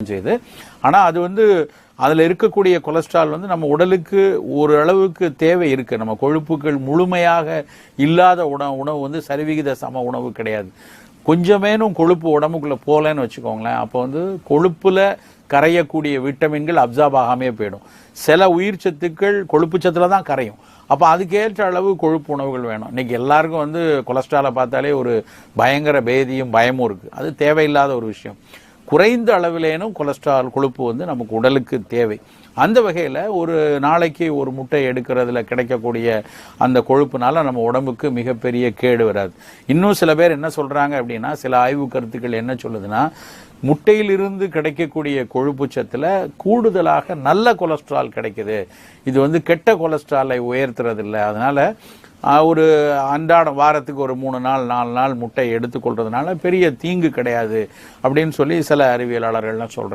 செய்யுது. ஆனால் அது வந்து அதில் இருக்கக்கூடிய கொலஸ்ட்ரால் வந்து நம்ம உடலுக்கு ஒரு அளவுக்கு தேவை இருக்குது. நம்ம கொழுப்புகள் முழுமையாக இல்லாத உணவு வந்து சரிவிகித சம உணவு கிடையாது. கொஞ்சமேனும் கொழுப்பு உடம்புக்குள்ளே போகலன்னு வச்சுக்கோங்களேன், அப்போ வந்து கொழுப்பில் கரையக்கூடிய விட்டமின்கள் அப்சார்ப் ஆகாமே போயிடும். சில உயிர் சத்துக்கள் கொழுப்பு சத்தில் தான் கரையும். அப்போ அதுக்கேற்ற அளவு கொழுப்பு உணவுகள் வேணும். இன்றைக்கி எல்லாருக்கும் வந்து கொலஸ்ட்ராலை பார்த்தாலே ஒரு பயங்கர பேதியும் பயமும் இருக்குது. அது தேவையில்லாத ஒரு விஷயம். குறைந்த அளவிலேனும் கொலஸ்ட்ரால் கொழுப்பு வந்து நமக்கு உடலுக்கு தேவை. அந்த வகையில் ஒரு நாளைக்கு ஒரு முட்டை எடுக்கிறதுல கிடைக்கக்கூடிய அந்த கொழுப்புனால நம்ம உடம்புக்கு மிகப்பெரிய கேடு வராது. இன்னும் சில பேர் என்ன சொல்கிறாங்க அப்படின்னா, சில ஆய்வு கருத்துக்கள் என்ன சொல்லுதுன்னா, முட்டையிலிருந்து கிடைக்கக்கூடிய கொழுப்பு சத்தில் கூடுதலாக நல்ல கொலஸ்ட்ரால் கிடைக்குது. இது வந்து கெட்ட கொலஸ்ட்ராலை உயர்த்துறதில்லை. அதனால் ஒரு அன்றாடம் வாரத்துக்கு ஒரு 3 நாள் 4 நாள் முட்டை எடுத்துக்கொள்றதுனால பெரிய தீங்கு கிடையாது அப்படின்னு சொல்லி சில அறிவியலாளர்கள்லாம் சொல்கிறாங்க.